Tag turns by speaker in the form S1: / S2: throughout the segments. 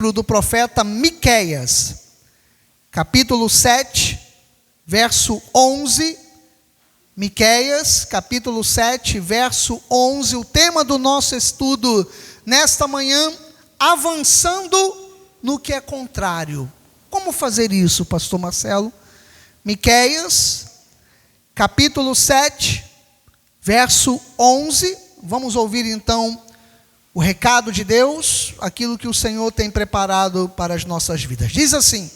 S1: do profeta Miqueias, capítulo 7, verso 11. Miqueias, capítulo 7, verso 11. O tema do nosso estudo nesta manhã: avançando no que é contrário. Como fazer isso, pastor Marcelo? Miqueias, capítulo 7, verso 11. Vamos ouvir então o recado de Deus, aquilo que o Senhor tem preparado para as nossas vidas. Diz assim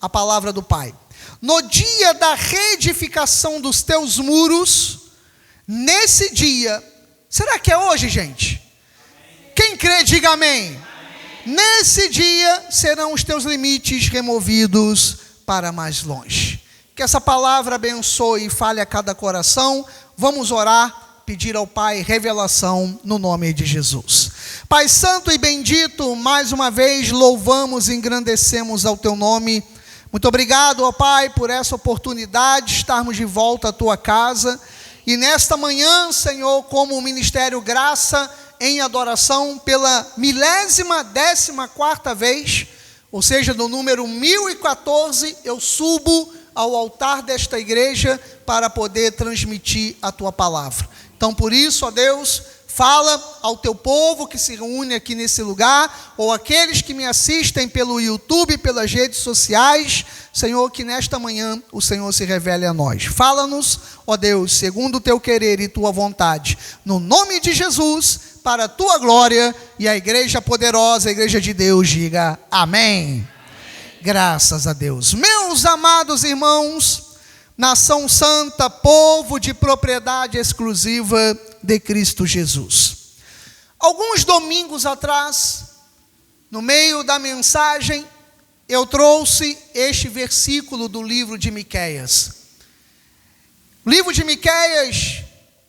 S1: a palavra do Pai: no dia da reedificação dos teus muros, nesse dia, será que é hoje, gente? Amém. Quem crê, diga amém. Amém. Nesse dia serão os teus limites removidos para mais longe. Que essa palavra abençoe e fale a cada coração. Vamos orar, pedir ao Pai revelação no nome de Jesus. Pai santo e bendito, mais uma vez louvamos e engrandecemos ao teu nome. Muito obrigado, ó Pai, por essa oportunidade de estarmos de volta à tua casa. E nesta manhã, Senhor, como o Ministério Graça em Adoração, pela 1014ª vez, ou seja, do número 1014, eu subo ao altar desta igreja para poder transmitir a tua palavra. Então, por isso, ó Deus, fala ao teu povo que se reúne aqui nesse lugar, ou aqueles que me assistem pelo YouTube, pelas redes sociais. Senhor, que nesta manhã o Senhor se revele a nós. Fala-nos, ó Deus, segundo o teu querer e tua vontade, no nome de Jesus, para a tua glória. E a igreja poderosa, a igreja de Deus, diga amém. Graças a Deus. Meus amados irmãos, nação santa, povo de propriedade exclusiva de Cristo Jesus. Alguns domingos atrás, no meio da mensagem, eu trouxe este versículo do livro de Miqueias. O livro de Miqueias,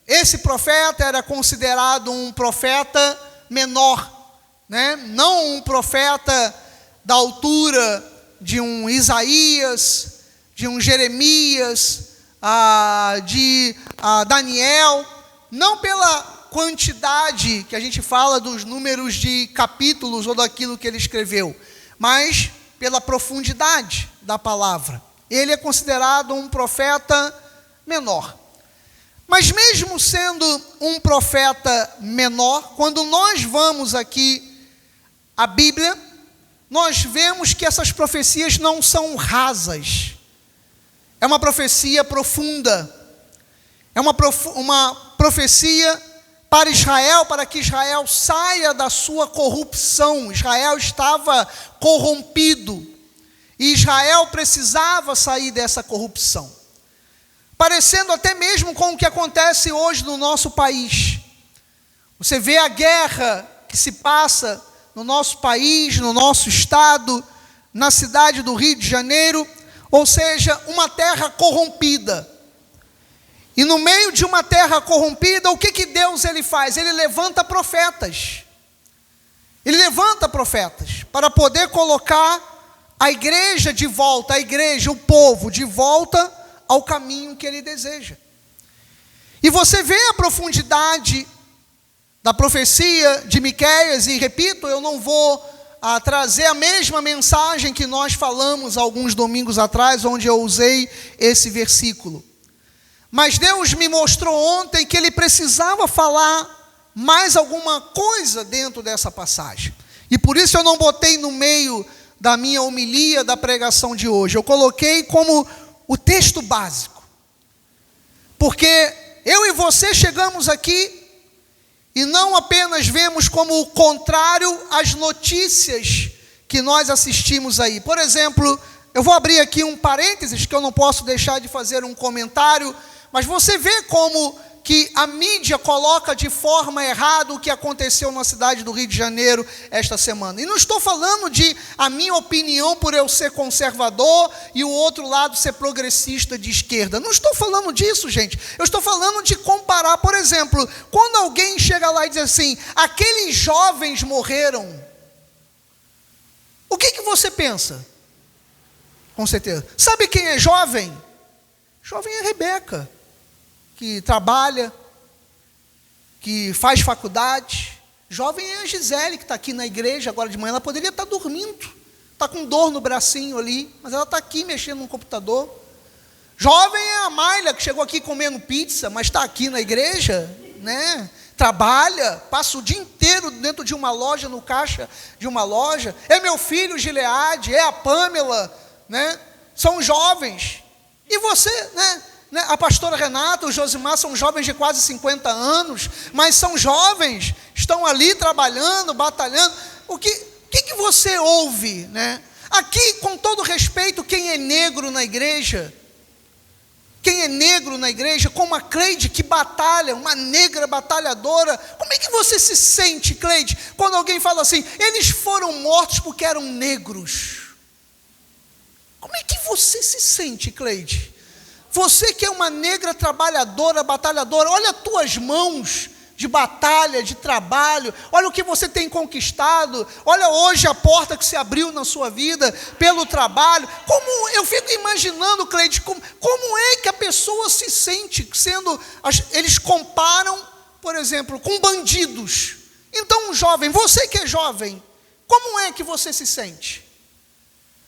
S1: esse profeta era considerado um profeta menor, né? Não um profeta da altura de um Isaías, de um Jeremias, de Daniel, não pela quantidade que a gente fala dos números de capítulos ou daquilo que ele escreveu, mas pela profundidade da palavra. Ele é considerado um profeta menor. Mas mesmo sendo um profeta menor, quando nós vamos aqui à Bíblia, nós vemos que essas profecias não são rasas. É uma profecia profunda. É uma profecia para Israel, para que Israel saia da sua corrupção. Israel estava corrompido. E Israel precisava sair dessa corrupção. Parecendo até mesmo com o que acontece hoje no nosso país. Você vê a guerra que se passa no nosso país, no nosso estado, na cidade do Rio de Janeiro, ou seja, uma terra corrompida. E no meio de uma terra corrompida, o que Deus ele faz? Ele levanta profetas. Ele levanta profetas para poder colocar a igreja de volta, o povo de volta ao caminho que ele deseja. E você vê a profundidade da profecia de Miqueias, e repito, eu não vou trazer a mesma mensagem que nós falamos alguns domingos atrás, onde eu usei esse versículo. Mas Deus me mostrou ontem que ele precisava falar mais alguma coisa dentro dessa passagem. E por isso eu não botei no meio da minha homilia, da pregação de hoje. Eu coloquei como o texto básico. Porque eu e você chegamos aqui e não apenas vemos como o contrário as notícias que nós assistimos aí. Por exemplo, eu vou abrir aqui um parênteses, que eu não posso deixar de fazer um comentário, mas você vê como que a mídia coloca de forma errada o que aconteceu na cidade do Rio de Janeiro esta semana. E não estou falando de a minha opinião por eu ser conservador e o outro lado ser progressista de esquerda. Não estou falando disso, gente. Eu estou falando de comparar, por exemplo, quando alguém chega lá e diz assim: aqueles jovens morreram. O que você pensa? Com certeza. Sabe quem é jovem? Jovem é Rebeca, que trabalha, que faz faculdade, Jovem é a Gisele, que está aqui na igreja agora de manhã. Ela poderia estar dormindo, está com dor no bracinho ali, mas ela está aqui mexendo no computador. Jovem é a Mayla, que chegou aqui comendo pizza, mas está aqui na igreja, né? Trabalha, passa o dia inteiro dentro de uma loja, no caixa de uma loja. É meu filho Gileade, é a Pâmela, né? São jovens. E você, né? A pastora Renata, o Josimar são jovens de quase 50 anos, mas são jovens, estão ali trabalhando, batalhando. O que você ouve, né? Aqui, com todo respeito, quem é negro na igreja, como a Cleide, que batalha, uma negra batalhadora, como é que você se sente, Cleide, quando alguém fala assim, eles foram mortos porque eram negros? Como é que você se sente, Cleide? Você que é uma negra trabalhadora, batalhadora, olha as tuas mãos de batalha, de trabalho, olha o que você tem conquistado, olha hoje a porta que se abriu na sua vida, pelo trabalho. Como eu fico imaginando, Cleide, como é que a pessoa se sente eles comparam, por exemplo, com bandidos. Então, um jovem, você que é jovem, como é que você se sente?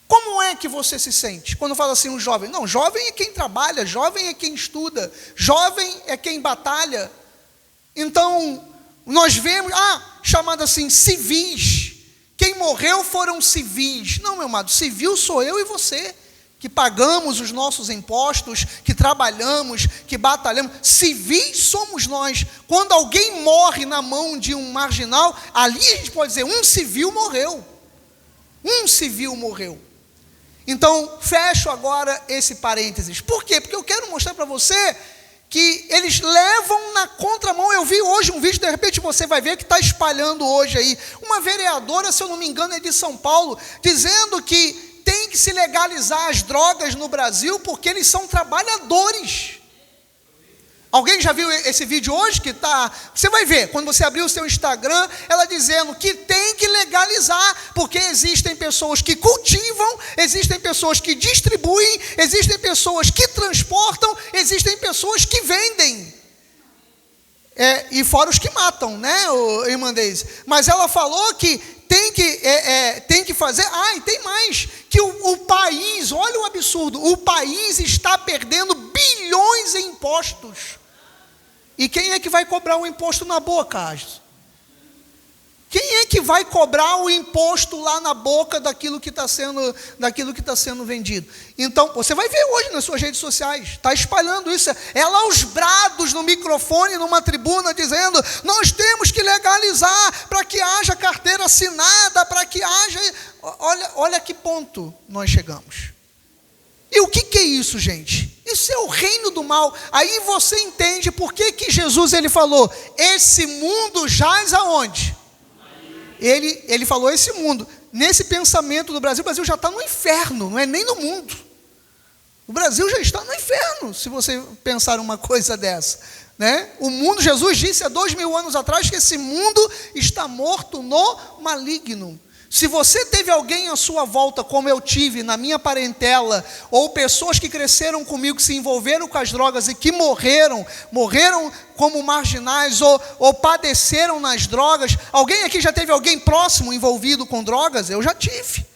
S1: Como é que você se sente quando fala assim um jovem? Não, jovem é quem trabalha, jovem é quem estuda, jovem é quem batalha. Então, nós vemos, chamado assim, civis. Quem morreu foram civis. Não, meu amado, civil sou eu e você, que pagamos os nossos impostos, que trabalhamos, que batalhamos. Civis somos nós. Quando alguém morre na mão de um marginal, ali a gente pode dizer, um civil morreu. Um civil morreu. Então, fecho agora esse parênteses. Por quê? Porque eu quero mostrar para você que eles levam na contramão. Eu vi hoje um vídeo, de repente você vai ver, que está espalhando hoje aí, uma vereadora, se eu não me engano, é de São Paulo, dizendo que tem que se legalizar as drogas no Brasil, porque eles são trabalhadores. Alguém já viu esse vídeo hoje? Você vai ver, quando você abrir o seu Instagram, ela dizendo que tem que legalizar, porque existem pessoas que cultivam, existem pessoas que distribuem, existem pessoas que transportam, existem pessoas que vendem. E fora os que matam, né, irmã Deise? Mas ela falou que tem que fazer. E tem mais, que o país, olha o absurdo, o país está perdendo bilhões em impostos. E quem é que vai cobrar o imposto na boca, Agnes? Quem é que vai cobrar o imposto lá na boca daquilo que está sendo vendido? Então, você vai ver hoje nas suas redes sociais, está espalhando isso, ela aos brados no microfone, numa tribuna, dizendo, nós temos que legalizar, para que haja carteira assinada, para que haja... Olha a que ponto nós chegamos. E o que é isso, gente? Isso é o reino do mal. Aí você entende por que Jesus ele falou, esse mundo jaz aonde? Ele falou esse mundo. Nesse pensamento do Brasil, o Brasil já está no inferno, não é nem no mundo. O Brasil já está no inferno, se você pensar uma coisa dessa, né? O mundo, Jesus disse há 2000 anos atrás, que esse mundo está morto no maligno. Se você teve alguém à sua volta, como eu tive na minha parentela, ou pessoas que cresceram comigo, que se envolveram com as drogas e que morreram como marginais, ou padeceram nas drogas, alguém aqui já teve alguém próximo envolvido com drogas? Eu já tive,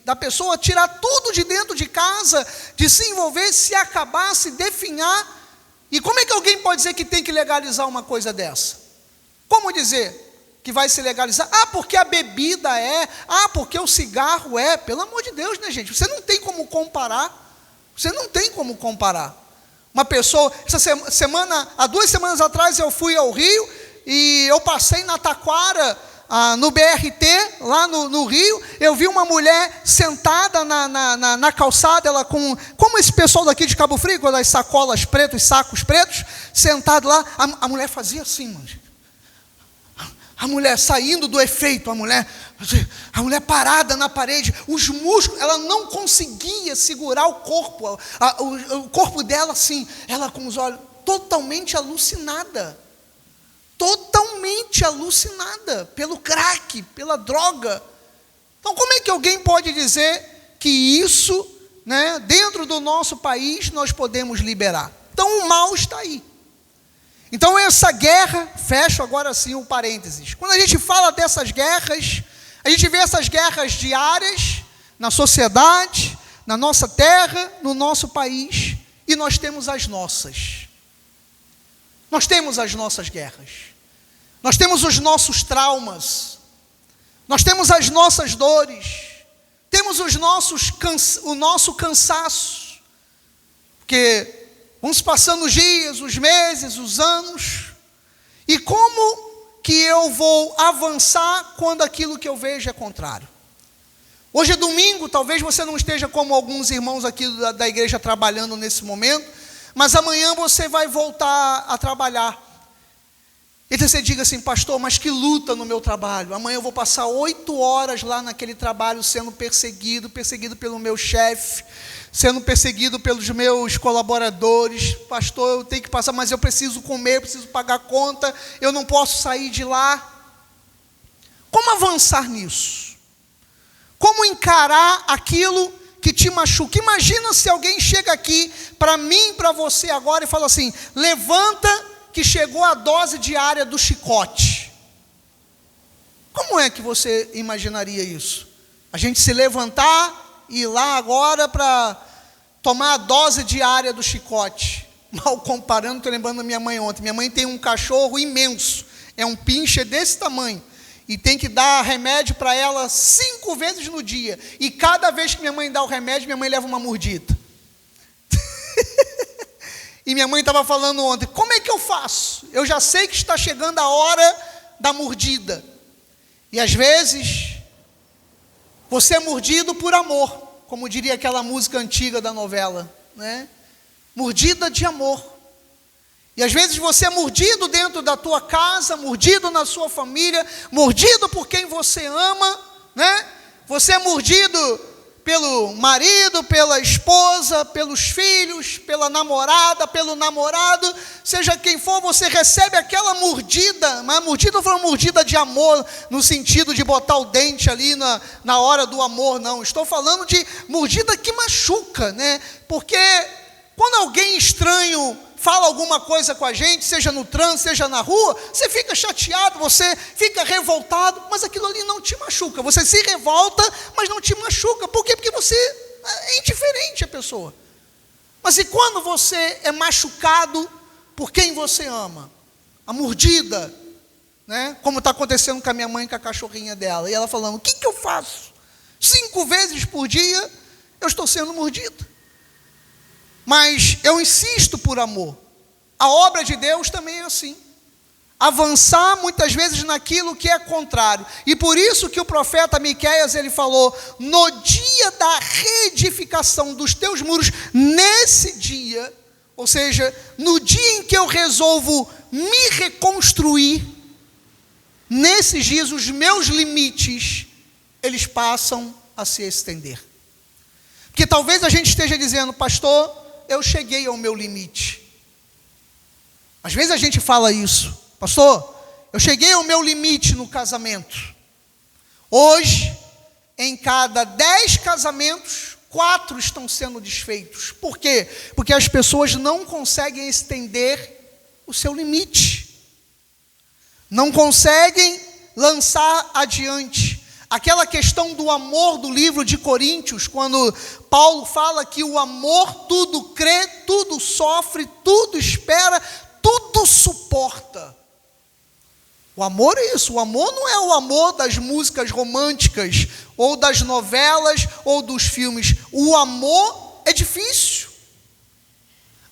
S1: da pessoa tirar tudo de dentro de casa, de se envolver, se acabar, se definhar. E como é que alguém pode dizer que tem que legalizar uma coisa dessa? Como dizer que vai se legalizar? Porque a bebida porque o cigarro pelo amor de Deus, né, gente? Você não tem como comparar. Uma pessoa, há 2 semanas atrás eu fui ao Rio, e eu passei na Taquara, no BRT, lá no Rio, eu vi uma mulher sentada na calçada, ela como esse pessoal daqui de Cabo Frio, com as sacolas pretas, sacos pretos, sentado lá, a mulher fazia assim, mano. A mulher saindo do efeito, a mulher parada na parede, os músculos, ela não conseguia segurar o corpo, o corpo dela assim, ela com os olhos totalmente alucinada pelo crack, pela droga. Então, como é que alguém pode dizer que isso, né, dentro do nosso país, nós podemos liberar? Então, o mal está aí. Então essa guerra, fecho agora sim o parênteses. Quando a gente fala dessas guerras, a gente vê essas guerras diárias na sociedade, na nossa terra, no nosso país, e nós temos as nossas. Nós temos as nossas guerras. Nós temos os nossos traumas. Nós temos as nossas dores. Temos o nosso cansaço. Porque vamos passando os dias, os meses, os anos. E como que eu vou avançar quando aquilo que eu vejo é contrário? Hoje é domingo, talvez você não esteja como alguns irmãos aqui da igreja trabalhando nesse momento, mas amanhã você vai voltar a trabalhar. E você diga assim: pastor, mas que luta no meu trabalho. Amanhã eu vou passar 8 horas lá naquele trabalho sendo perseguido pelo meu chefe, sendo perseguido pelos meus colaboradores. Pastor, eu tenho que passar, mas eu preciso comer, eu preciso pagar a conta, eu não posso sair de lá. Como avançar nisso? Como encarar aquilo que te machuca? Imagina se alguém chega aqui para mim, para você agora, e fala assim: levanta que chegou a dose diária do chicote. Como é que você imaginaria isso? A gente se levantar e ir lá agora para tomar a dose diária do chicote. Mal comparando, estou lembrando da minha mãe ontem. Minha mãe tem um cachorro imenso, é um pincher desse tamanho, e tem que dar remédio para ela 5 vezes no dia, e cada vez que minha mãe dá o remédio, minha mãe leva uma mordida. E minha mãe estava falando ontem: como é que eu faço? Eu já sei que está chegando a hora da mordida. E às vezes você é mordido por amor, como diria aquela música antiga da novela, né? Mordida de amor. E às vezes você é mordido dentro da tua casa, mordido na sua família, mordido por quem você ama, né? Você é mordido pelo marido, pela esposa, pelos filhos, pela namorada, pelo namorado, seja quem for, você recebe aquela mordida. Mas a mordida não foi uma mordida de amor, no sentido de botar o dente ali na hora do amor, não. Estou falando de mordida que machuca, né? Porque quando alguém estranho fala alguma coisa com a gente, seja no trânsito, seja na rua, você fica chateado, você fica revoltado, mas aquilo ali não te machuca. Você se revolta, mas não te machuca. Por quê? Porque você é indiferente à pessoa. Mas e quando você é machucado por quem você ama? A mordida, né? Como está acontecendo com a minha mãe, com a cachorrinha dela, e ela falando: o que eu faço? 5 vezes por dia eu estou sendo mordido. Mas eu insisto por amor. A obra de Deus também é assim. Avançar muitas vezes naquilo que é contrário. E por isso que o profeta Miqueias, ele falou: no dia da reedificação dos teus muros, nesse dia, ou seja, no dia em que eu resolvo me reconstruir, nesses dias os meus limites, eles passam a se estender. Porque talvez a gente esteja dizendo: pastor, eu cheguei ao meu limite. Às vezes a gente fala isso: pastor, eu cheguei ao meu limite no casamento. Hoje, em cada 10 casamentos, 4 estão sendo desfeitos. Por quê? Porque as pessoas não conseguem estender o seu limite, não conseguem lançar adiante. Aquela questão do amor do livro de Coríntios, quando Paulo fala que o amor tudo crê, tudo sofre, tudo espera, tudo suporta. O amor é isso. O amor não é o amor das músicas românticas, ou das novelas, ou dos filmes. O amor é difícil.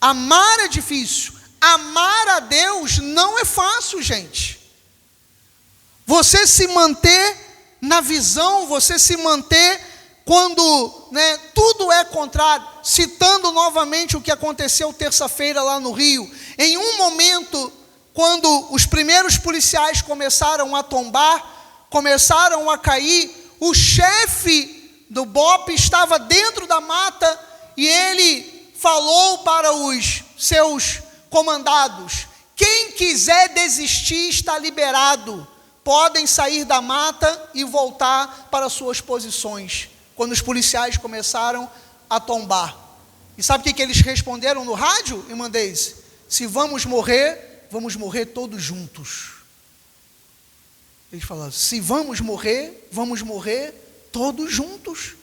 S1: Amar é difícil. Amar a Deus não é fácil, gente. Você se manter na visão, você se manter quando, né, tudo é contrário. Citando novamente o que aconteceu terça-feira lá no Rio. Em um momento, quando os primeiros policiais começaram a tombar, começaram a cair, o chefe do BOPE estava dentro da mata e ele falou para os seus comandados: quem quiser desistir está liberado. Podem sair da mata e voltar para suas posições. Quando os policiais começaram a tombar. E sabe o que eles responderam no rádio, irmã Deise? Se vamos morrer, vamos morrer todos juntos. Ele fala, se vamos morrer todos juntos.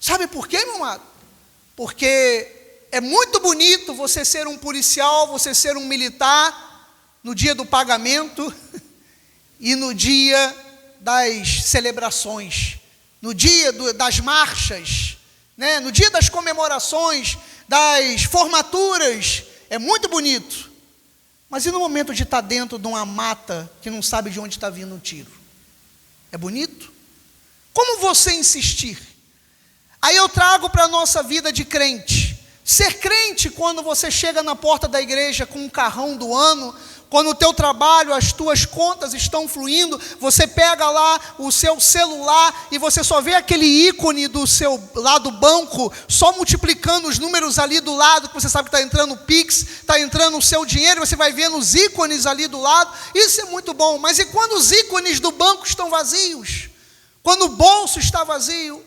S1: Sabe por quê, meu amado? Porque é muito bonito você ser um policial, você ser um militar, no dia do pagamento e no dia das celebrações, no dia das marchas, né? No dia das comemorações, das formaturas, é muito bonito. Mas e no momento de estar dentro de uma mata que não sabe de onde está vindo um tiro? É bonito? Como você insistir? Aí eu trago para a nossa vida de crente. Ser crente quando você chega na porta da igreja com um carrão do ano, quando o teu trabalho, as tuas contas estão fluindo, você pega lá o seu celular e você só vê aquele ícone do seu lado do banco, só multiplicando os números ali do lado, que você sabe que está entrando o Pix, está entrando o seu dinheiro, você vai vendo os ícones ali do lado, isso é muito bom. Mas e quando os ícones do banco estão vazios? Quando o bolso está vazio?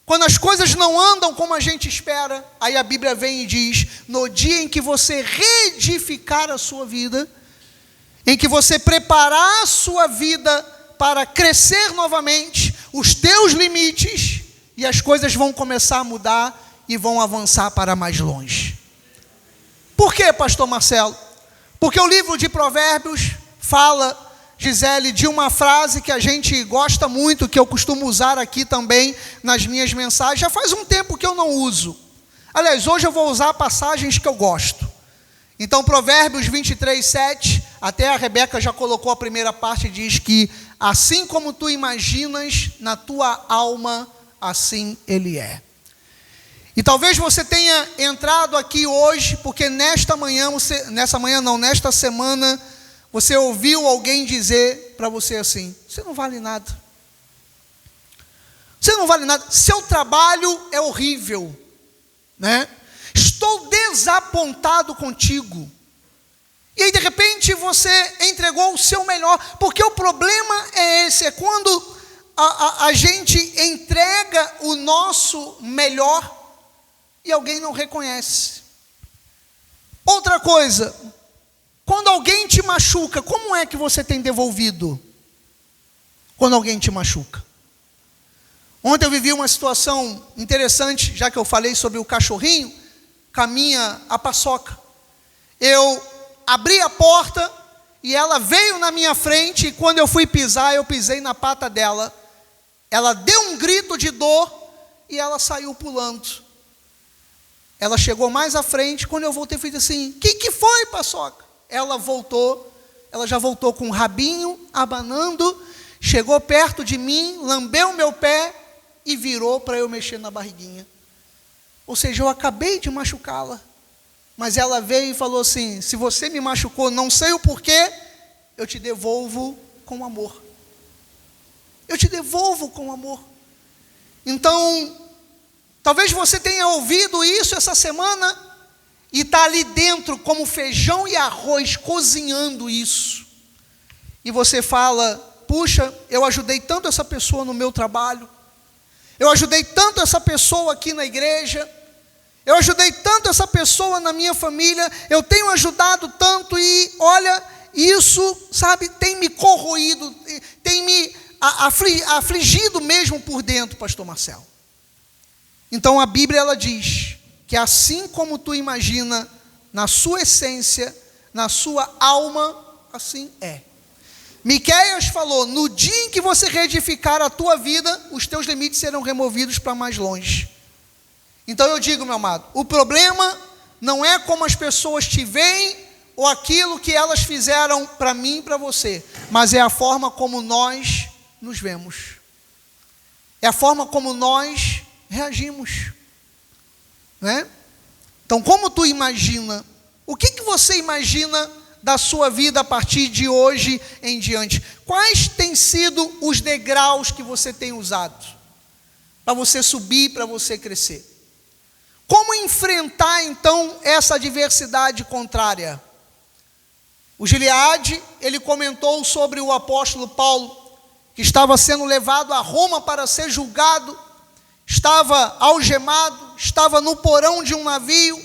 S1: Quando as coisas não andam como a gente espera? Aí a Bíblia vem e diz, no dia em que você reedificar a sua vida, em que você preparar a sua vida para crescer novamente, os teus limites, e as coisas vão começar a mudar e vão avançar para mais longe. Por quê, pastor Marcelo? Porque o livro de Provérbios fala, Gisele, de uma frase que a gente gosta muito, que eu costumo usar aqui também nas minhas mensagens. Já faz um tempo que eu não uso. Aliás, hoje eu vou usar passagens que eu gosto. Então, Provérbios 23, 7, até a Rebeca já colocou a primeira parte, diz que assim como tu imaginas na tua alma, assim ele é. E talvez você tenha entrado aqui hoje, porque nesta semana, você ouviu alguém dizer para você assim, você não vale nada. Você não vale nada, seu trabalho é horrível, né? Estou desapontado contigo. E aí de repente você entregou o seu melhor, porque o problema é esse, é quando a gente entrega o nosso melhor e alguém não reconhece. Outra coisa, quando alguém te machuca, como é que você tem devolvido? Quando alguém te machuca. Ontem eu vivi uma situação interessante, já que eu falei sobre o cachorrinho, caminha a paçoca. Eu abri a porta e ela veio na minha frente, e quando eu fui pisar, eu pisei na pata dela. Ela deu um grito de dor e ela saiu pulando. Ela chegou mais à frente, quando eu voltei, eu fiz assim, que foi, paçoca? Ela já voltou com o rabinho, abanando, chegou perto de mim, lambeu meu pé e virou para eu mexer na barriguinha. Ou seja, eu acabei de machucá-la. Mas ela veio e falou assim, se você me machucou, não sei o porquê, eu te devolvo com amor. Eu te devolvo com amor. Então, talvez você tenha ouvido isso essa semana e está ali dentro como feijão e arroz, cozinhando isso. E você fala, puxa, eu ajudei tanto essa pessoa no meu trabalho, eu ajudei tanto essa pessoa aqui na igreja, eu ajudei tanto essa pessoa na minha família, eu tenho ajudado tanto e olha, isso, sabe, tem me corroído, tem me afligido mesmo por dentro, pastor Marcelo. Então a Bíblia ela diz que assim como tu imagina na sua essência, na sua alma, assim é. Miqueias falou, no dia em que você reedificar a tua vida, os teus limites serão removidos para mais longe. Então eu digo, meu amado, o problema não é como as pessoas te veem ou aquilo que elas fizeram para mim e para você, mas é a forma como nós nos vemos. É a forma como nós reagimos, né? Então, como tu imagina? O que você imagina da sua vida a partir de hoje em diante? Quais têm sido os degraus que você tem usado para você subir, para você crescer? Como enfrentar então essa adversidade contrária? O Gileade, ele comentou sobre o apóstolo Paulo, que estava sendo levado a Roma para ser julgado, estava algemado, estava no porão de um navio,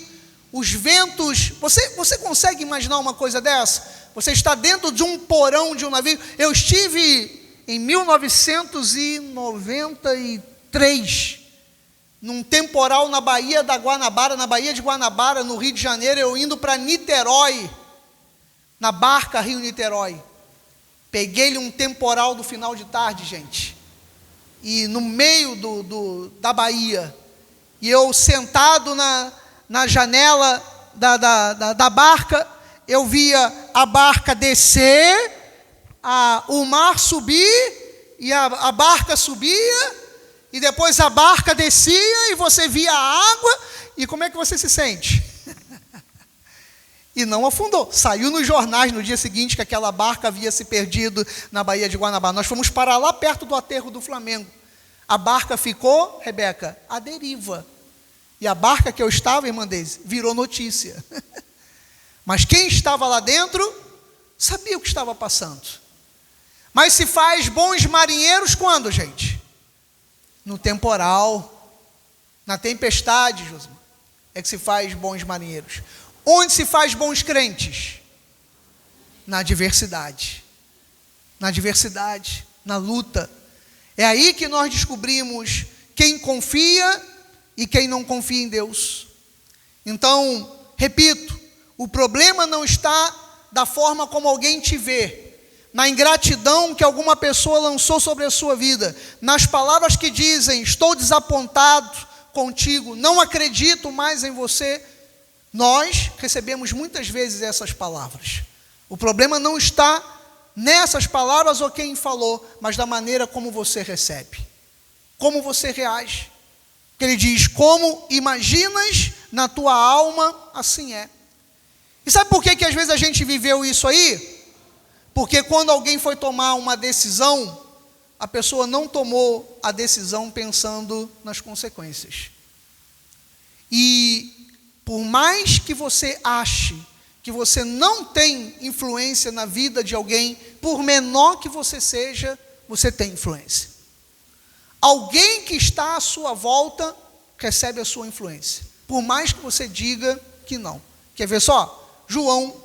S1: os ventos. Você consegue imaginar uma coisa dessa? Você está dentro de um porão de um navio. Eu estive em 1993, num temporal na Baía de Guanabara, no Rio de Janeiro, eu indo para Niterói, na barca Rio-Niterói. Peguei-lhe um temporal do final de tarde, gente, e no meio da Bahia, e eu sentado na janela da barca, eu via a barca descer, o mar subir, e a barca subia, e depois a barca descia, e você via a água, e como é que você se sente? E não afundou. Saiu nos jornais no dia seguinte que aquela barca havia se perdido na Baía de Guanabara. Nós fomos parar lá perto do aterro do Flamengo. A barca ficou, Rebeca, à deriva. E a barca que eu estava, irmã Deise, virou notícia. Mas quem estava lá dentro sabia o que estava passando. Mas se faz bons marinheiros quando, gente? No temporal, na tempestade, Josimar, é que se faz bons marinheiros. Onde se faz bons crentes? Na adversidade. Na adversidade, na luta. É aí que nós descobrimos quem confia e quem não confia em Deus. Então, repito, o problema não está da forma como alguém te vê, na ingratidão que alguma pessoa lançou sobre a sua vida, nas palavras que dizem, estou desapontado contigo, não acredito mais em você. Nós recebemos muitas vezes essas palavras. O problema não está nessas palavras ou quem falou, mas da maneira como você recebe, como você reage. Ele diz, como imaginas na tua alma, assim é. E sabe por que às vezes a gente viveu isso aí? Porque quando alguém foi tomar uma decisão, a pessoa não tomou a decisão pensando nas consequências. E por mais que você ache que você não tem influência na vida de alguém, por menor que você seja, você tem influência. Alguém que está à sua volta recebe a sua influência, por mais que você diga que não. Quer ver só? João,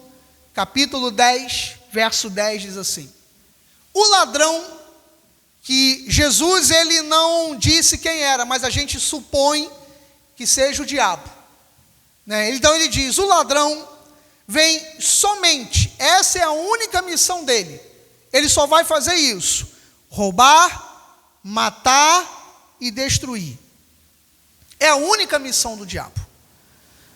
S1: capítulo 10, verso 10 diz assim: o ladrão, que Jesus ele não disse quem era, mas a gente supõe que seja o diabo, né? Então ele diz, o ladrão vem somente, essa é a única missão dele, ele só vai fazer isso, roubar, matar e destruir. É a única missão do diabo.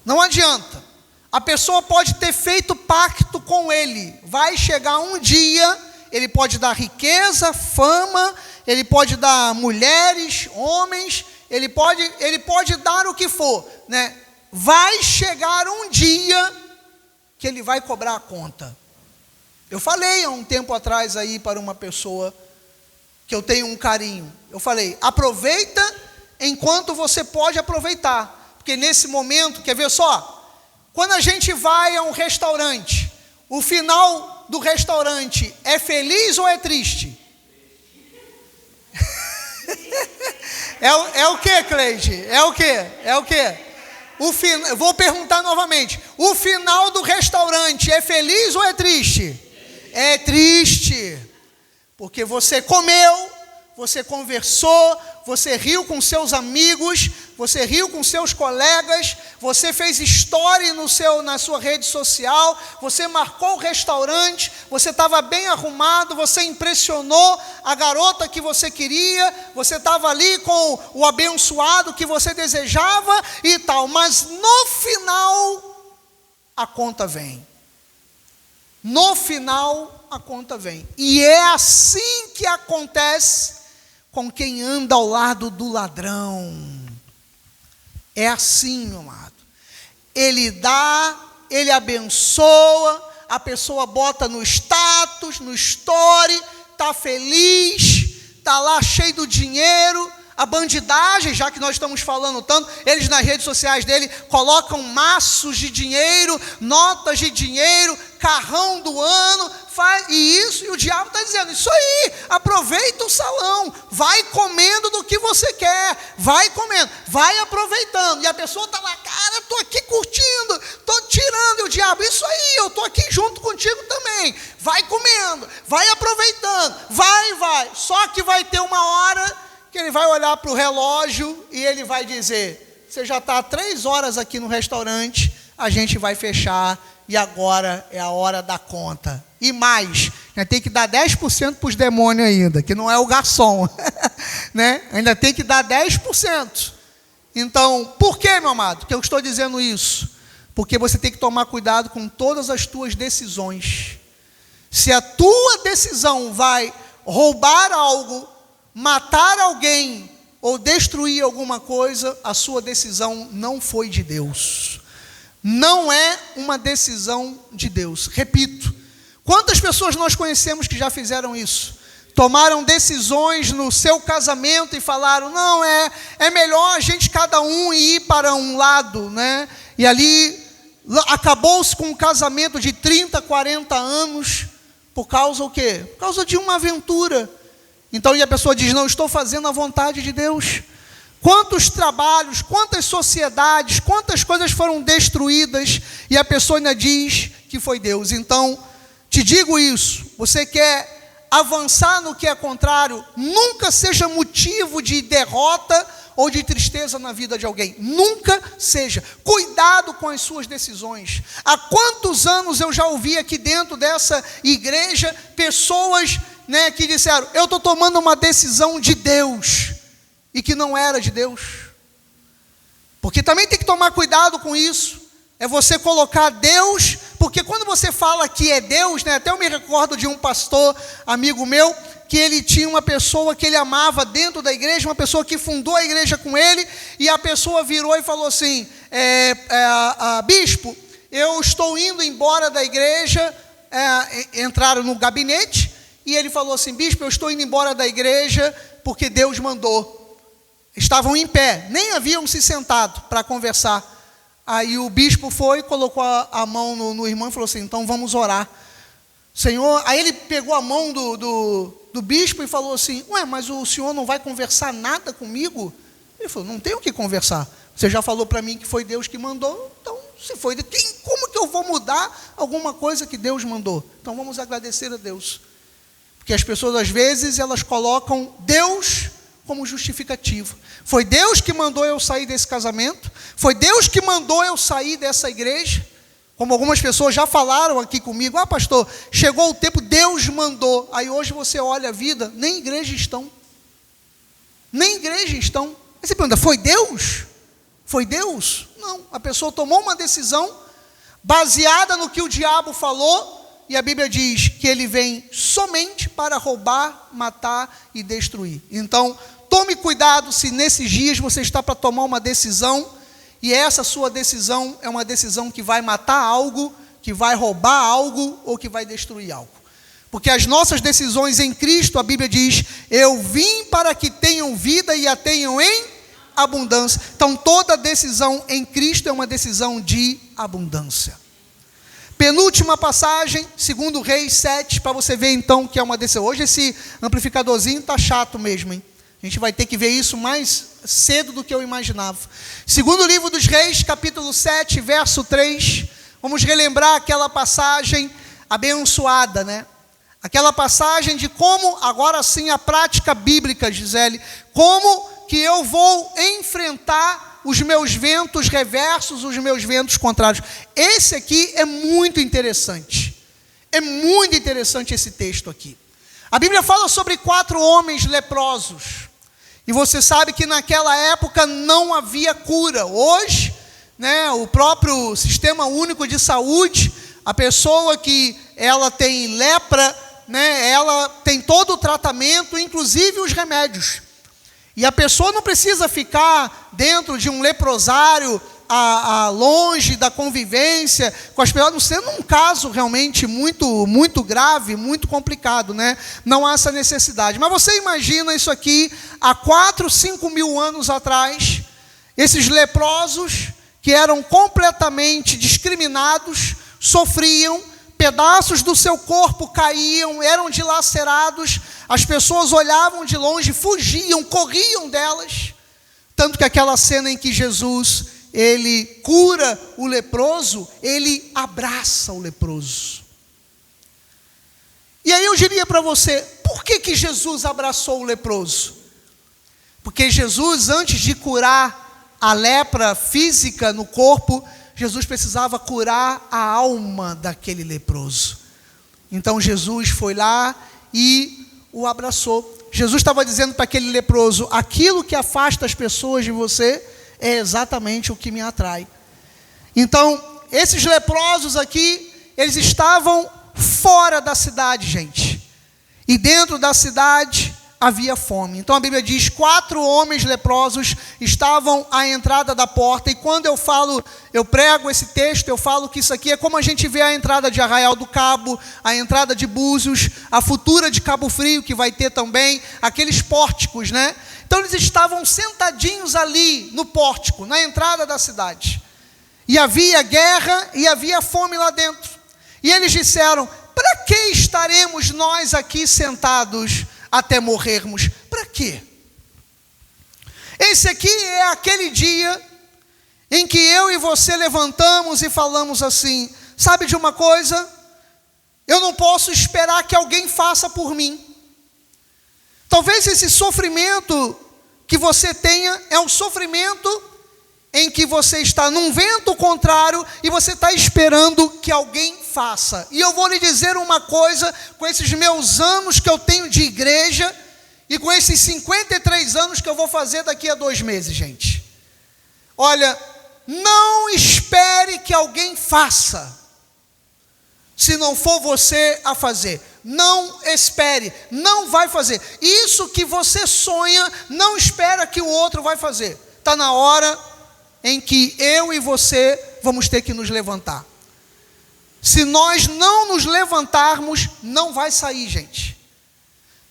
S1: Não adianta. A pessoa pode ter feito pacto com ele. Vai chegar um dia, ele pode dar riqueza, fama, ele pode dar mulheres, homens, ele pode dar o que for, né? Vai chegar um dia que ele vai cobrar a conta. Eu falei há um tempo atrás aí para uma pessoa que eu tenho um carinho. Eu falei, aproveita enquanto você pode aproveitar. Porque nesse momento, quer ver só? Quando a gente vai a um restaurante, o final do restaurante é feliz ou é triste? É o que, Cleide? É o que? Vou perguntar novamente. O final do restaurante é feliz ou é triste? É triste. Porque você comeu, você conversou, você riu com seus amigos, você riu com seus colegas, você fez story na sua rede social, você marcou o restaurante, você estava bem arrumado, você impressionou a garota que você queria, você estava ali com o abençoado que você desejava e tal, mas no final a conta vem. No final a conta vem. E é assim que acontece com quem anda ao lado do ladrão. É assim, meu amado. Ele dá, ele abençoa, a pessoa bota no status, no story, está feliz, está lá cheio do dinheiro, a bandidagem, já que nós estamos falando tanto, eles nas redes sociais dele colocam maços de dinheiro, notas de dinheiro, carrão do ano, e o diabo está dizendo, isso aí, aproveita o salão, vai comendo do que você quer, vai comendo, vai aproveitando, e a pessoa está lá, cara, estou aqui curtindo, estou tirando. E o diabo, isso aí, eu estou aqui junto contigo também. Vai comendo, vai aproveitando, vai. Só que vai ter uma hora que ele vai olhar para o relógio e ele vai dizer: você já está há 3 horas aqui no restaurante, a gente vai fechar e agora é a hora da conta. E mais, tem que dar 10% para os demônios ainda, que não é o garçom, né? Ainda tem que dar 10%. Então, por que, meu amado, que eu estou dizendo isso? Porque você tem que tomar cuidado com todas as tuas decisões. Se a tua decisão vai roubar algo, matar alguém ou destruir alguma coisa, a sua decisão não foi de Deus. Não é uma decisão de Deus. Repito, quantas pessoas nós conhecemos que já fizeram isso? Tomaram decisões no seu casamento e falaram: não, é melhor a gente cada um ir para um lado, né? E ali acabou-se com um casamento de 30, 40 anos, por causa o quê? Por causa de uma aventura. Então, e a pessoa diz: não, estou fazendo a vontade de Deus. Quantos trabalhos, quantas sociedades, quantas coisas foram destruídas e a pessoa ainda diz que foi Deus. Então, te digo isso: você quer avançar no que é contrário, nunca seja motivo de derrota ou de tristeza na vida de alguém. Nunca seja. Cuidado com as suas decisões. Há quantos anos eu já ouvi aqui dentro dessa igreja pessoas, né, que disseram: eu estou tomando uma decisão de Deus, e que não era de Deus. Porque também tem que tomar cuidado com isso. É você colocar Deus, porque quando você fala que é Deus, né, até eu me recordo de um pastor amigo meu, que ele tinha uma pessoa que ele amava dentro da igreja, uma pessoa que fundou a igreja com ele, e a pessoa virou e falou assim: bispo, eu estou indo embora da igreja. Entraram no gabinete, e ele falou assim: bispo, eu estou indo embora da igreja porque Deus mandou. Estavam em pé, nem haviam se sentado para conversar. Aí o bispo foi, colocou a mão no irmão e falou assim: então vamos orar. Senhor, aí ele pegou a mão do bispo e falou assim: ué, mas o senhor não vai conversar nada comigo? Ele falou: não tenho o que conversar. Você já falou para mim que foi Deus que mandou, então se foi Deus, como que eu vou mudar alguma coisa que Deus mandou? Então vamos agradecer a Deus. Porque as pessoas às vezes elas colocam Deus como justificativo. Foi Deus que mandou eu sair desse casamento, foi Deus que mandou eu sair dessa igreja. Como algumas pessoas já falaram aqui comigo: ah, pastor, chegou o tempo, Deus mandou. Aí hoje você olha a vida, nem igreja estão. Nem igreja estão. Aí você pergunta: foi Deus? Foi Deus? Não, a pessoa tomou uma decisão baseada no que o diabo falou, e a Bíblia diz que ele vem somente para roubar, matar e destruir. Então, tome cuidado se nesses dias você está para tomar uma decisão, e essa sua decisão é uma decisão que vai matar algo, que vai roubar algo ou que vai destruir algo. Porque as nossas decisões em Cristo, a Bíblia diz: eu vim para que tenham vida e a tenham em abundância. Então, toda decisão em Cristo é uma decisão de abundância. Penúltima passagem, 2 Reis 7, para você ver então que é uma decisão. Hoje esse amplificadorzinho está chato mesmo, hein? A gente vai ter que ver isso mais cedo do que eu imaginava. Segundo livro dos Reis, capítulo 7, verso 3. Vamos relembrar aquela passagem abençoada, né? Aquela passagem de como, agora sim a prática bíblica, Gisele, como que eu vou enfrentar os meus ventos reversos, os meus ventos contrários. Esse aqui é muito interessante. É muito interessante esse texto aqui. A Bíblia fala sobre 4 homens leprosos. E você sabe que naquela época não havia cura. Hoje, né, o próprio Sistema Único de Saúde, a pessoa que ela tem lepra, né, ela tem todo o tratamento, inclusive os remédios. E a pessoa não precisa ficar dentro de um leprosário, longe da convivência com as pessoas, não sendo um caso realmente muito grave, muito complicado, né? Não há essa necessidade. Mas você imagina isso aqui, há 4, 5 mil anos atrás, esses leprosos que eram completamente discriminados, sofriam, pedaços do seu corpo caíam, eram dilacerados, as pessoas olhavam de longe, fugiam, corriam delas. Tanto que aquela cena em que Jesus, ele cura o leproso, ele abraça o leproso. E aí eu diria para você, por que Jesus abraçou o leproso? Porque Jesus, antes de curar a lepra física no corpo, Jesus precisava curar a alma daquele leproso. Então Jesus foi lá e o abraçou. Jesus estava dizendo para aquele leproso, aquilo que afasta as pessoas de você é exatamente o que me atrai. Então, esses leprosos aqui, eles estavam fora da cidade, gente. E dentro da cidade havia fome. Então a Bíblia diz, 4 homens leprosos estavam à entrada da porta. E quando eu prego esse texto, eu falo que isso aqui é como a gente vê a entrada de Arraial do Cabo, a entrada de Búzios, a futura de Cabo Frio, que vai ter também, aqueles pórticos, né? Então eles estavam sentadinhos ali no pórtico, na entrada da cidade. E havia guerra e havia fome lá dentro. E eles disseram, para que estaremos nós aqui sentados até morrermos? Para quê? Esse aqui é aquele dia em que eu e você levantamos e falamos assim, sabe de uma coisa? Eu não posso esperar que alguém faça por mim. Talvez esse sofrimento que você tenha é um sofrimento em que você está num vento contrário e você está esperando que alguém faça. E eu vou lhe dizer uma coisa, com esses meus anos que eu tenho de igreja e com esses 53 anos que eu vou fazer daqui a 2 meses, gente. Olha, não espere que alguém faça, se não for você a fazer. Não espere, não vai fazer. Isso que você sonha, não espera que o outro vai fazer. Está na hora em que eu e você vamos ter que nos levantar. Se nós não nos levantarmos, não vai sair, gente.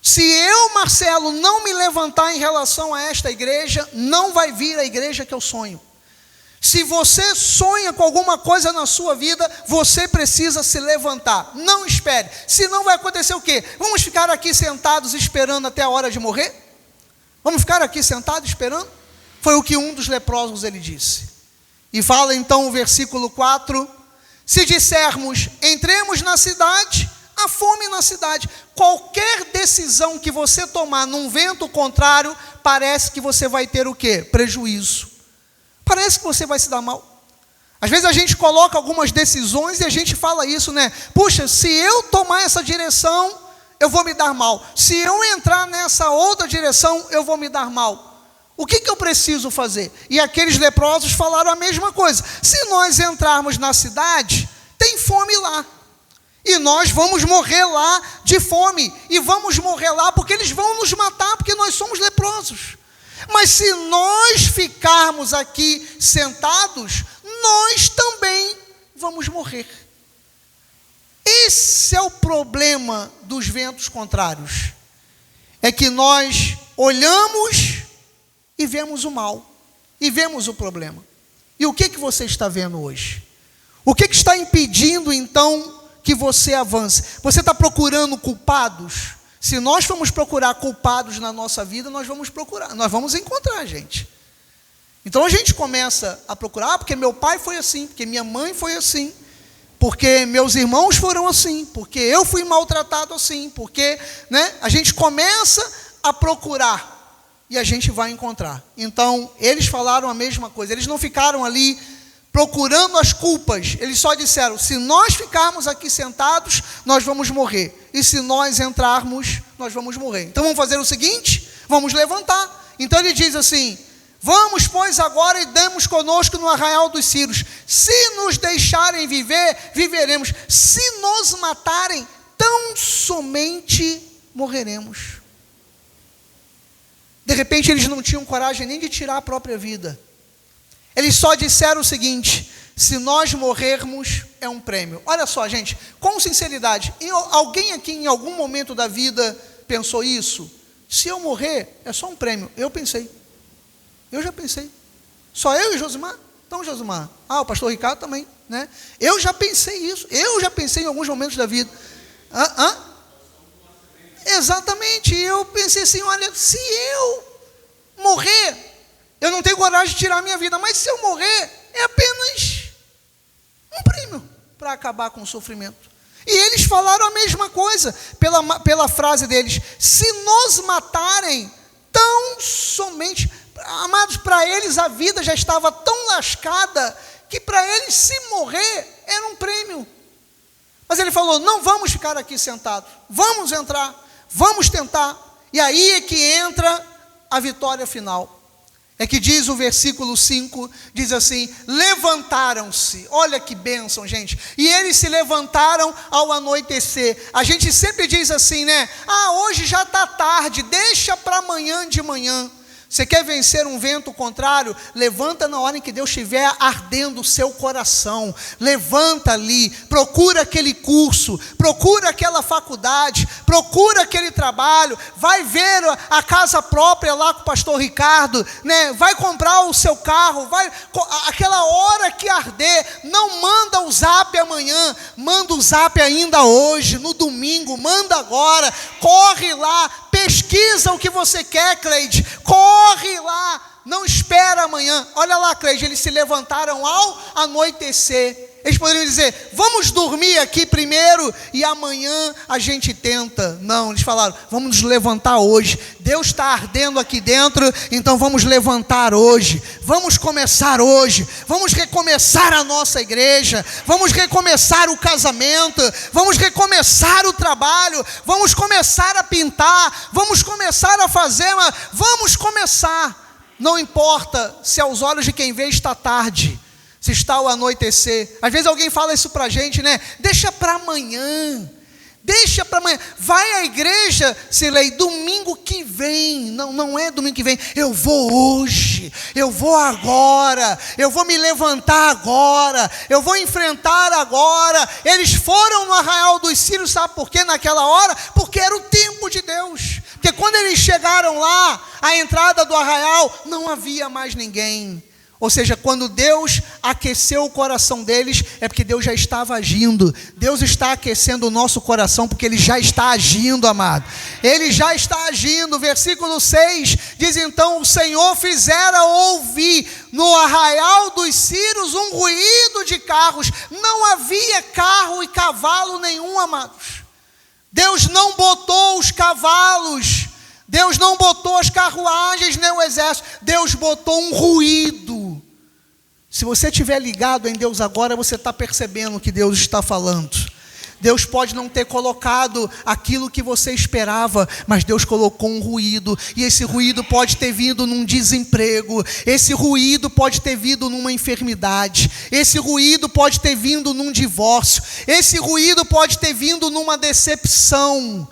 S1: Se eu, Marcelo, não me levantar em relação a esta igreja, não vai vir a igreja que eu sonho. Se você sonha com alguma coisa na sua vida, você precisa se levantar. Não espere. Senão vai acontecer o quê? Vamos ficar aqui sentados esperando até a hora de morrer? Vamos ficar aqui sentados esperando? Foi o que um dos leprosos ele disse. E fala então o versículo 4. Se dissermos, entremos na cidade, há fome na cidade. Qualquer decisão que você tomar num vento contrário, parece que você vai ter o quê? Prejuízo. Parece que você vai se dar mal. Às vezes a gente coloca algumas decisões e a gente fala isso, né? Puxa, se eu tomar essa direção, eu vou me dar mal. Se eu entrar nessa outra direção, eu vou me dar mal. O que eu preciso fazer? E aqueles leprosos falaram a mesma coisa. Se nós entrarmos na cidade, tem fome lá. E nós vamos morrer lá de fome. E vamos morrer lá porque eles vão nos matar, porque nós somos leprosos. Mas se nós ficarmos aqui sentados, nós também vamos morrer. Esse é o problema dos ventos contrários. É que nós olhamos e vemos o mal, e vemos o problema. E o que você está vendo hoje? O que está impedindo então que você avance? Você está procurando culpados? Se nós formos procurar culpados na nossa vida, nós vamos encontrar, gente. Então a gente começa a procurar, porque meu pai foi assim, porque minha mãe foi assim, porque meus irmãos foram assim, porque eu fui maltratado assim, porque, né, a gente começa a procurar e a gente vai encontrar. Então eles falaram a mesma coisa, eles não ficaram ali procurando as culpas, eles só disseram, se nós ficarmos aqui sentados, nós vamos morrer, e se nós entrarmos, nós vamos morrer. Então vamos fazer o seguinte, vamos levantar. Então ele diz assim, vamos pois agora e demos conosco no arraial dos Círios, se nos deixarem viver, viveremos, se nos matarem, tão somente morreremos. De repente eles não tinham coragem nem de tirar a própria vida. Eles só disseram o seguinte, se nós morrermos, é um prêmio. Olha só, gente, com sinceridade, alguém aqui em algum momento da vida pensou isso? Se eu morrer, é só um prêmio. Eu pensei. Eu já pensei. Só eu e Josimar? Então, Josimar. O pastor Ricardo também, né? Eu já pensei isso. Eu já pensei em alguns momentos da vida. Exatamente. Eu pensei assim, olha, se eu morrer, eu não tenho coragem de tirar a minha vida, mas se eu morrer, é apenas um prêmio para acabar com o sofrimento. E eles falaram a mesma coisa, pela frase deles: se nos matarem, tão somente. Amados, para eles a vida já estava tão lascada, que para eles se morrer era um prêmio. Mas ele falou: não vamos ficar aqui sentados, vamos entrar, vamos tentar. E aí é que entra a vitória final. É que diz o versículo 5, diz assim: levantaram-se. Olha que bênção, gente. E eles se levantaram ao anoitecer. A gente sempre diz assim, né? Hoje já está tarde, deixa para amanhã de manhã. Você quer vencer um vento contrário? Levanta na hora em que Deus estiver ardendo o seu coração. Levanta ali, procura aquele curso, procura aquela faculdade, procura aquele trabalho, vai ver a casa própria lá com o pastor Ricardo, né? Vai comprar o seu carro, aquela hora que arder. Não manda o zap amanhã, manda o zap ainda hoje, no domingo, manda agora, corre lá, pesquisa o que você quer, Cleide, corre lá, não espera amanhã. Olha lá, Cleide, eles se levantaram ao anoitecer. Eles poderiam dizer: vamos dormir aqui primeiro e amanhã a gente tenta. Não, eles falaram: vamos nos levantar hoje. Deus está ardendo aqui dentro, então vamos levantar hoje. Vamos começar hoje. Vamos recomeçar a nossa igreja. Vamos recomeçar o casamento. Vamos recomeçar o trabalho. Vamos começar a pintar. Vamos começar a fazer. Vamos começar. Não importa se aos olhos de quem vê está tarde, se está ao anoitecer. Às vezes alguém fala isso para a gente, né? Deixa para amanhã. Deixa para amanhã. Vai à igreja, Silei, domingo que vem. Não é domingo que vem. Eu vou hoje. Eu vou agora. Eu vou me levantar agora. Eu vou enfrentar agora. Eles foram no Arraial dos Círios, sabe por quê? Naquela hora? Porque era o tempo de Deus. Porque quando eles chegaram lá, à entrada do arraial, não havia mais ninguém. Ou seja, quando Deus aqueceu o coração deles, é porque Deus já estava agindo. Deus está aquecendo o nosso coração, porque Ele já está agindo, amado. Ele já está agindo. Versículo 6 diz: então o Senhor fizera ouvir no Arraial dos Círios um ruído de carros. Não havia carro e cavalo nenhum, amados. Deus não botou os cavalos, Deus não botou as carruagens, nem o exército. Deus botou um ruído. Se você estiver ligado em Deus agora, você está percebendo o que Deus está falando. Deus pode não ter colocado aquilo que você esperava, mas Deus colocou um ruído. E esse ruído pode ter vindo num desemprego. Esse ruído pode ter vindo numa enfermidade. Esse ruído pode ter vindo num divórcio. Esse ruído pode ter vindo numa decepção.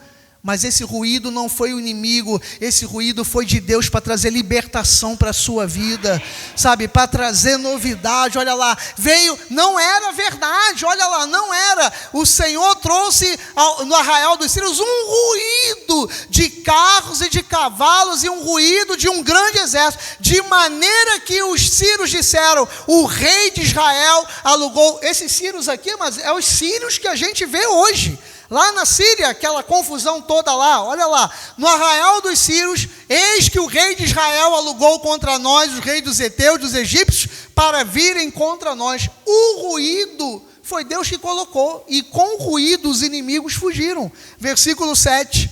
S1: Mas esse ruído não foi o inimigo, esse ruído foi de Deus para trazer libertação para a sua vida, sabe, para trazer novidade. Olha lá, veio, não era verdade, olha lá, não era. O Senhor trouxe no Arraial dos Círios um ruído de carros e de cavalos e um ruído de um grande exército, de maneira que os sírios disseram: o rei de Israel alugou. Esses sírios aqui, mas é os sírios que a gente vê hoje. Lá na Síria, aquela confusão toda lá, olha lá, no Arraial dos Círios, eis que o rei de Israel alugou contra nós, os reis dos heteus, dos egípcios, para virem contra nós. O ruído foi Deus que colocou, e com o ruído os inimigos fugiram. Versículo 7.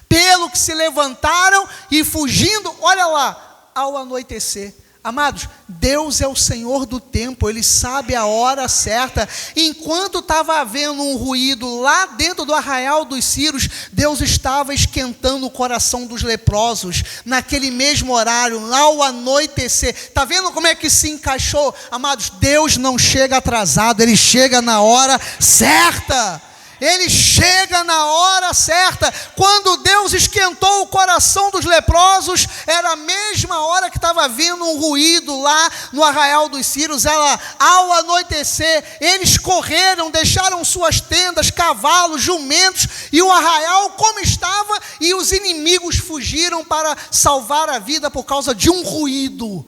S1: Pelo que se levantaram e fugindo, olha lá, ao anoitecer. Amados, Deus é o Senhor do tempo, Ele sabe a hora certa. Enquanto estava havendo um ruído lá dentro do Arraial dos Círios, Deus estava esquentando o coração dos leprosos, naquele mesmo horário, lá ao anoitecer. Está vendo como é que se encaixou? Amados, Deus não chega atrasado, Ele chega na hora certa. Ele chega na hora certa. Quando Deus esquentou o coração dos leprosos, era a mesma hora que estava vindo um ruído lá no Arraial dos Círios. Ao anoitecer, eles correram, deixaram suas tendas, cavalos, jumentos, e o arraial como estava, e os inimigos fugiram para salvar a vida por causa de um ruído,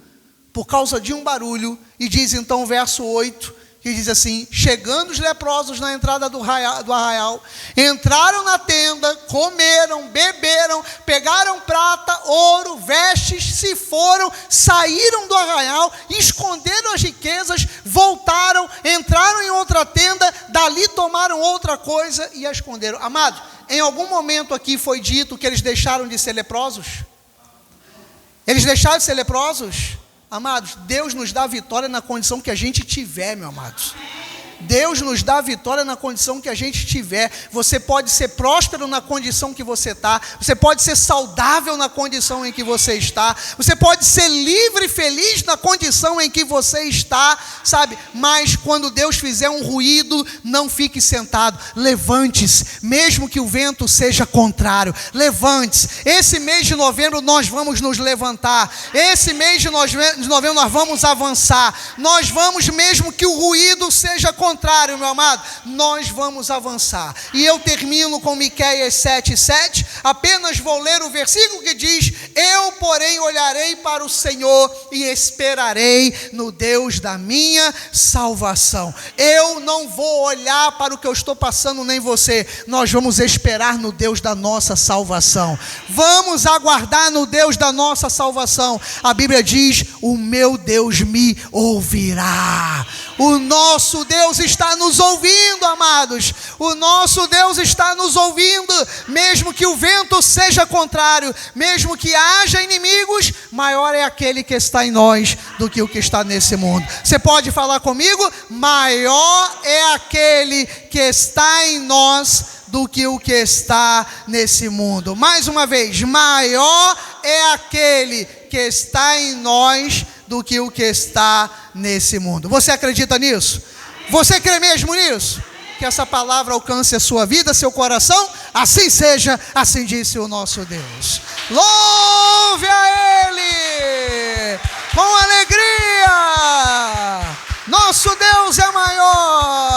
S1: por causa de um barulho. E diz então o verso 8, que diz assim: chegando os leprosos na entrada do arraial, entraram na tenda, comeram, beberam, pegaram prata, ouro, vestes, se foram, saíram do arraial, esconderam as riquezas, voltaram, entraram em outra tenda, dali tomaram outra coisa e a esconderam. Amados, em algum momento aqui foi dito que eles deixaram de ser leprosos? Eles deixaram de ser leprosos? Amados, Deus nos dá vitória na condição que a gente tiver, meus amados. Deus nos dá vitória na condição que a gente tiver. Você pode ser próspero na condição que você está. Você pode ser saudável na condição em que você está. Você pode ser livre e feliz na condição em que você está, sabe? Mas quando Deus fizer um ruído, não fique sentado. Levante-se, mesmo que o vento seja contrário. Levante-se. Esse mês de novembro nós vamos nos levantar. Esse mês de novembro nós vamos avançar. Nós vamos, mesmo que o ruído seja contrário, meu amado, nós vamos avançar. E eu termino com Miqueias 7:7. Apenas vou ler o versículo que diz: eu, porém, olharei para o Senhor e esperarei no Deus da minha salvação. Eu não vou olhar para o que eu estou passando, nem você. Nós vamos esperar no Deus da nossa salvação. Vamos aguardar no Deus da nossa salvação. A Bíblia diz: o meu Deus me ouvirá. O nosso Deus está nos ouvindo, amados. O nosso Deus está nos ouvindo. Mesmo que o vento seja contrário, mesmo que haja inimigos, maior é aquele que está em nós do que o que está nesse mundo. Você pode falar comigo? Maior é aquele que está em nós do que o que está nesse mundo. Mais uma vez, maior é aquele que está em nós do que o que está nesse mundo. Você acredita nisso? Você crê mesmo nisso? Que essa palavra alcance a sua vida, seu coração? Assim seja, assim disse o nosso Deus. Louve a Ele com alegria. Nosso Deus é maior.